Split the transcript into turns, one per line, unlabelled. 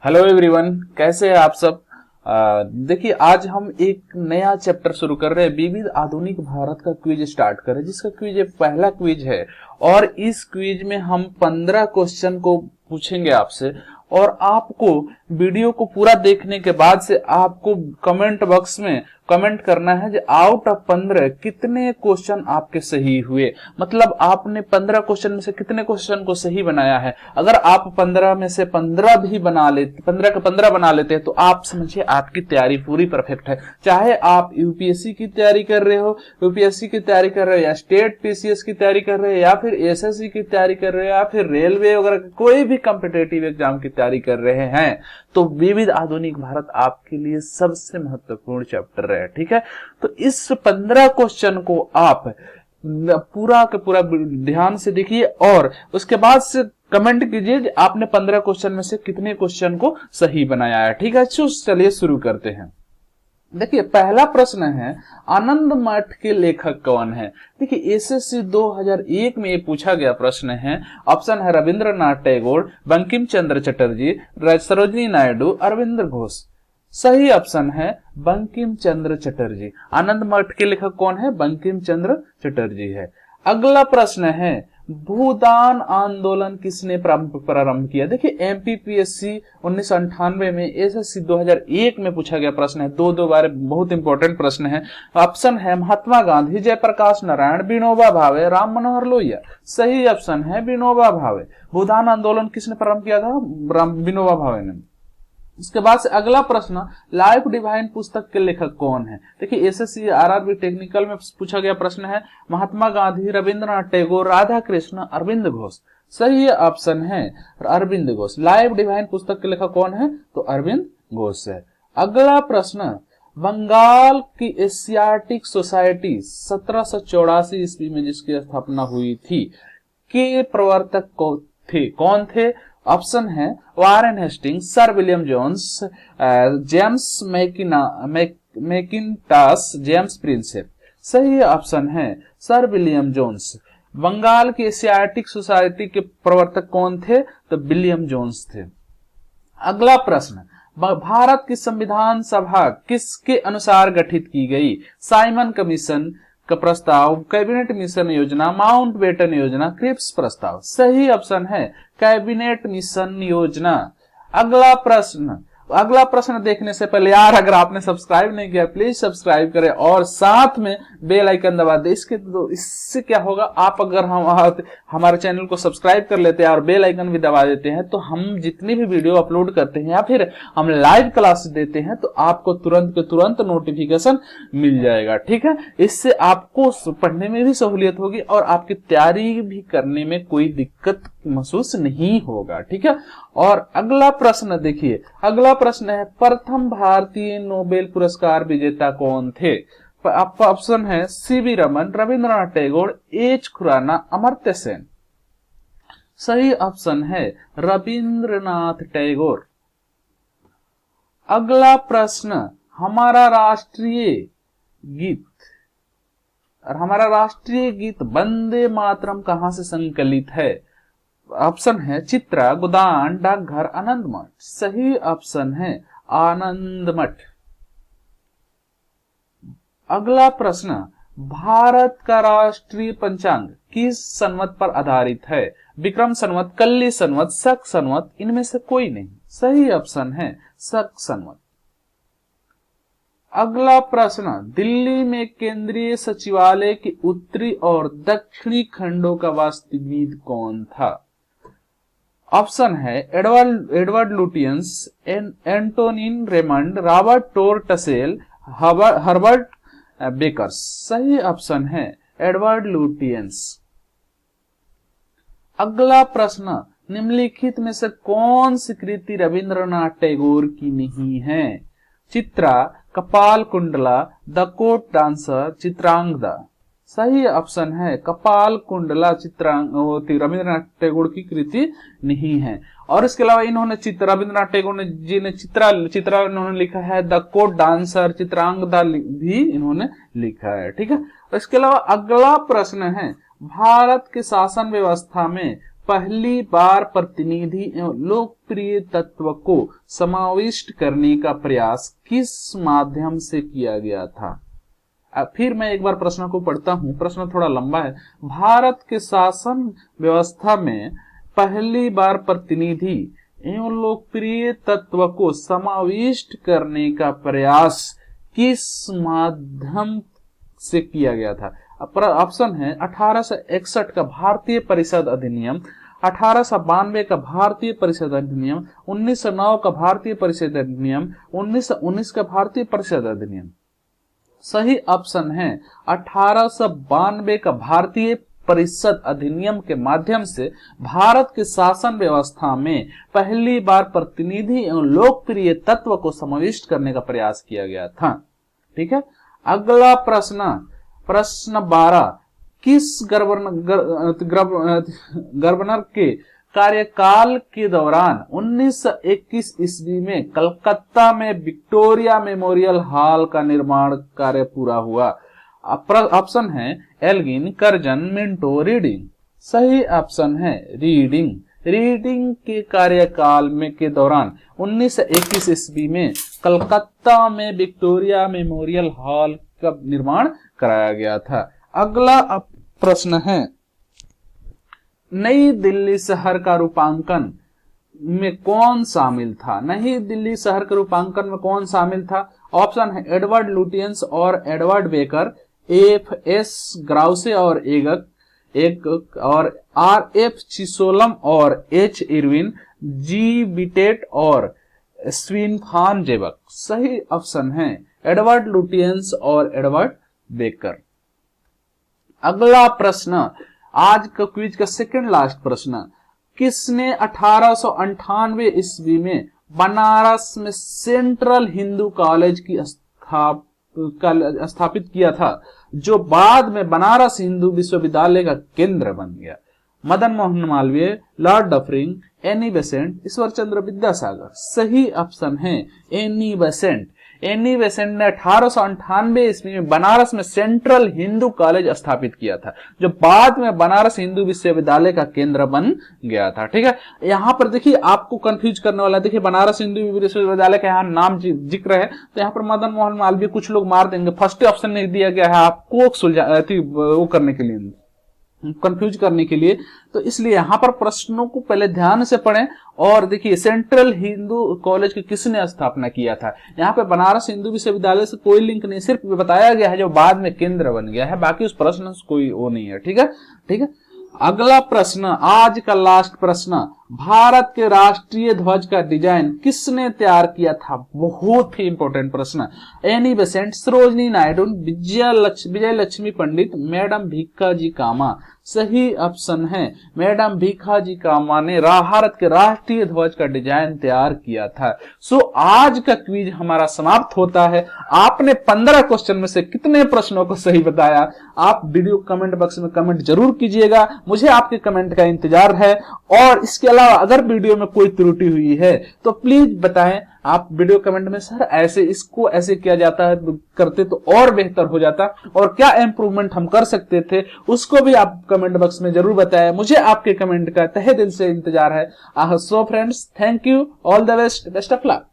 Hello everyone, कैसे हैं आप सब। देखिए, आज हम एक नया चैप्टर शुरू कर रहे हैं। विविध आधुनिक भारत का क्विज स्टार्ट कर रहे हैं, जिसका क्विज पहला क्विज है। और इस क्विज में हम 15 क्वेश्चन को पूछेंगे आपसे, और आपको वीडियो को पूरा देखने के बाद से आपको कमेंट बॉक्स में कमेंट करना है कि आउट ऑफ 15 कितने क्वेश्चन आपके सही हुए। मतलब आपने 15 क्वेश्चन में से कितने क्वेश्चन को सही बनाया है। अगर आप 15 में से 15 भी बना लेते, 15 के 15 बना लेते हैं, तो आप समझिए आपकी तैयारी पूरी परफेक्ट है। चाहे आप यूपीएससी की तैयारी कर रहे हो, यूपीएससी की तैयारी कर रहे हो, या स्टेट पीसीएस की तैयारी कर रहे हो, या फिर एसएससी की तैयारी कर रहे हो, या फिर रेलवे वगैरह कोई भी कॉम्पिटेटिव एग्जाम की तैयारी कर रहे हैं, तो विविध आधुनिक भारत आपके लिए सबसे महत्वपूर्ण चैप्टर है। ठीक है, तो इस 15 क्वेश्चन को आप पूरा के पूरा ध्यान से देखिए, और उसके बाद से कमेंट कीजिए कि आपने 15 क्वेश्चन में से कितने क्वेश्चन को सही बनाया है। ठीक है, चलिए शुरू करते हैं। देखिए, पहला प्रश्न है, आनंद मठ के लेखक कौन है। देखिए, एसएससी 2001 में ये पूछा गया प्रश्न है। ऑप्शन है रविंद्रनाथ टैगोर, बंकिम चंद्र चटर्जी, सरोजिनी नायडू, अरविंद घोष। सही ऑप्शन है बंकिम चंद्र चटर्जी। आनंद मठ के लेखक कौन है? बंकिम चंद्र चटर्जी है। अगला प्रश्न है, भूदान आंदोलन किसने प्रारंभ किया। देखिए, एमपीपीएससी 1998 में, एसएससी 2001 में पूछा गया प्रश्न है। दो बार बहुत इंपॉर्टेंट प्रश्न है। ऑप्शन है महात्मा गांधी, जयप्रकाश नारायण, विनोबा भावे, राम मनोहर लोहिया। सही ऑप्शन है विनोबा भावे। भूदान आंदोलन किसने प्रारंभ किया था? विनोबा भावे ने। इसके बाद से अगला प्रश्न, लाइफ डिवाइन पुस्तक के लेखक कौन है। देखिए, एसएससी आरआरबी टेक्निकल में पूछा गया प्रश्न है। महात्मा गांधी, रविंद्रनाथ टैगोर, राधा कृष्ण, अरविंद घोष। सही ऑप्शन है अरविंद घोष। लाइफ डिवाइन पुस्तक के लेखक कौन है? तो अरविंद घोष है। अगला प्रश्न, बंगाल की एशियाटिक सोसाइटी 1784 ईस्वी में जिसकी स्थापना हुई थी, के प्रवर्तक कौन थे? ऑप्शन है Warren Hastings, sir William Jones, James Mackintosh, James Prinsep. सही ऑप्शन है सर विलियम जोन्स। बंगाल की एशियाटिक सोसाइटी के प्रवर्तक कौन थे? तो विलियम जोन्स थे। अगला प्रश्न, भारत की संविधान सभा किसके अनुसार गठित की गई। साइमन कमीशन का प्रस्ताव, कैबिनेट मिशन योजना, माउंटबेटन योजना, क्रिप्स प्रस्ताव। सही ऑप्शन है कैबिनेट मिशन योजना। अगला प्रश्न देखने से पहले यार, अगर आपने सब्सक्राइब नहीं किया प्लीज सब्सक्राइब करें और साथ में बेल आइकन दबा दे। इससे क्या होगा, आप अगर हमारे चैनल को सब्सक्राइब कर लेते हैं और बेल आइकन भी दबा देते हैं, तो हम जितनी भी वीडियो अपलोड करते हैं या फिर हम लाइव क्लास देते हैं, तो आपको तुरंत के तुरंत नोटिफिकेशन मिल जाएगा। ठीक है, इससे आपको पढ़ने में भी सहूलियत होगी और आपकी तैयारी भी करने में कोई दिक्कत महसूस नहीं होगा। ठीक है, और अगला प्रश्न देखिए, अगला प्रश्न है, प्रथम भारतीय नोबेल पुरस्कार विजेता कौन थे। आपका ऑप्शन है सीवी रमन, रविंद्रनाथ टैगोर, एच खुराना, अमर्त्य सेन। सही ऑप्शन है रविंद्रनाथ टैगोर। अगला प्रश्न, हमारा राष्ट्रीय गीत वंदे मातरम कहां से संकलित है। ऑप्शन है चित्रा, गोदान, डाकघर, आनंद मठ। सही ऑप्शन है आनंद मठ। अगला प्रश्न, भारत का राष्ट्रीय पंचांग किस संवत पर आधारित है। विक्रम संवत, कल्ली संवत, शक संवत, इनमें से कोई नहीं। सही ऑप्शन है शक संवत। अगला प्रश्न, दिल्ली में केंद्रीय सचिवालय के उत्तरी और दक्षिणी खंडों का वास्तुविद कौन था। ऑप्शन है Edward Lutyens, Antonin Raymond, Robert Tor Russell, Herbert Bakers. सही ऑप्शन है एडवर्ड लुटियंस। अगला प्रश्न, निम्नलिखित में से कौन सी कृति रविंद्रनाथ टैगोर की नहीं है। चित्रा, कपाल Kundla, the court dancer, Chitrangada. सही ऑप्शन है कपाल कुंडला रविंद्रनाथ टैगोर की कृति नहीं है। और इसके अलावा इन्होंने रविंद्रनाथ टैगोर जी ने चित्रा इन्होंने लिखा है, द कोर्ट डांसर, चित्रांगदा भी इन्होंने लिखा है। ठीक है, इसके अलावा अगला प्रश्न है, भारत के शासन व्यवस्था में पहली बार प्रतिनिधि एवं लोकप्रिय तत्व को समाविष्ट करने का प्रयास किस माध्यम से किया गया था? अब फिर मैं एक बार प्रश्न को पढ़ता हूं, प्रश्न थोड़ा लंबा है। भारत के शासन व्यवस्था में पहली बार प्रतिनिधि एवं लोकप्रिय तत्व को समाविष्ट करने का प्रयास किस माध्यम से किया गया था? ऑप्शन है 1861 का भारतीय परिषद अधिनियम, 1892 का भारतीय परिषद अधिनियम, 1909 का भारतीय परिषद अधिनियम, 1919 का भारतीय परिषद अधिनियम। सही ऑप्शन है 1892 का भारतीय परिषद अधिनियम के माध्यम से भारत के शासन व्यवस्था में पहली बार प्रतिनिधि एवं लोकप्रिय तत्व को समाविष्ट करने का प्रयास किया गया था। ठीक है, अगला प्रश्न 12, किस गवर्नर के कार्यकाल के दौरान 1921 ईस्वी में कलकत्ता में विक्टोरिया मेमोरियल हॉल का निर्माण कार्य पूरा हुआ? ऑप्शन है एल्गिन, कर्जन, मिंटो, रीडिंग। सही ऑप्शन है रीडिंग। रीडिंग के कार्यकाल में के दौरान 1921 ईस्वी में कलकत्ता में विक्टोरिया मेमोरियल हॉल का निर्माण कराया गया था। अगला प्रश्न है, नई दिल्ली शहर का रूपांकन में कौन शामिल था? नई दिल्ली शहर के रूपांकन में कौन शामिल था? ऑप्शन है एडवर्ड लुटियंस और एडवर्ड बेकर, एफ.एस. ग्राउसे और एगक और आर.एफ. चिसोलम और एच. इरविन, जी. बिटेट और स्विनफान जेबक। सही ऑप्शन है एडवर्ड लुटियंस और एडवर्ड बेकर। अगला प्रश्न, आज का क्विज का सेकंड लास्ट प्रश्न, किसने 1898 ईस्वी में बनारस में सेंट्रल हिंदू कॉलेज की स्थापित किया था, जो बाद में बनारस हिंदू विश्वविद्यालय का केंद्र बन गया? Madan Mohan Malviya, Lord Dufferin, Annie Besant, Ishwar Chandra Vidyasagar. सही ऑप्शन है एनी बेसेंट। एनी बेसेंट ने 1898 ईस्वी में बनारस में सेंट्रल हिंदू कॉलेज स्थापित किया था, जो बाद में बनारस हिंदू विश्वविद्यालय का केंद्र बन गया था। ठीक है, यहां पर देखिए आपको कंफ्यूज करने वाला, देखिए बनारस हिंदू विश्वविद्यालय का यहाँ नाम जिक्र है, तो यहाँ पर मदन मोहन मालवीय कुछ लोग मार देंगे। फर्स्ट ऑप्शन नहीं दिया गया है आपको वो करने के लिए, कंफ्यूज करने के लिए, तो इसलिए यहां पर प्रश्नों को पहले ध्यान से पढ़ें। और देखिए सेंट्रल हिंदू कॉलेज की किसने स्थापना किया था? यहाँ पे बनारस हिंदू विश्वविद्यालय से कोई लिंक नहीं, सिर्फ बताया गया है जो बाद में केंद्र बन गया है, बाकी उस प्रश्न से कोई वो नहीं है। ठीक है, ठीक है। अगला प्रश्न, आज का लास्ट प्रश्न, भारत के राष्ट्रीय ध्वज का डिजाइन किसने तैयार किया था? बहुत ही इंपॉर्टेंट प्रश्न। एनी बेसेंट, सरोजनी नायडू, विजय लक्ष्मी पंडित, मैडम भीखाजी कामा। सही ऑप्शन है मैडम भीखाजी कामा ने भारत के राष्ट्रीय ध्वज का डिजाइन तैयार किया था। सो आज का क्विज हमारा समाप्त होता है। आपने 15 क्वेश्चन में से कितने प्रश्नों को सही बताया? आप वीडियो कमेंट बॉक्स में कमेंट जरूर कीजिएगा, मुझे आपके कमेंट का इंतजार है। और इसके अलावा अगर वीडियो में कोई त्रुटि हुई है तो प्लीज बताएं आप वीडियो कमेंट में, सर ऐसे इसको ऐसे किया जाता है, करते तो और बेहतर हो जाता, और क्या इंप्रूवमेंट हम कर सकते थे, उसको भी आप कमेंट बॉक्स में जरूर बताएं। मुझे आपके कमेंट का तहे दिल से इंतजार है। So friends, thank you, all the best, best of luck.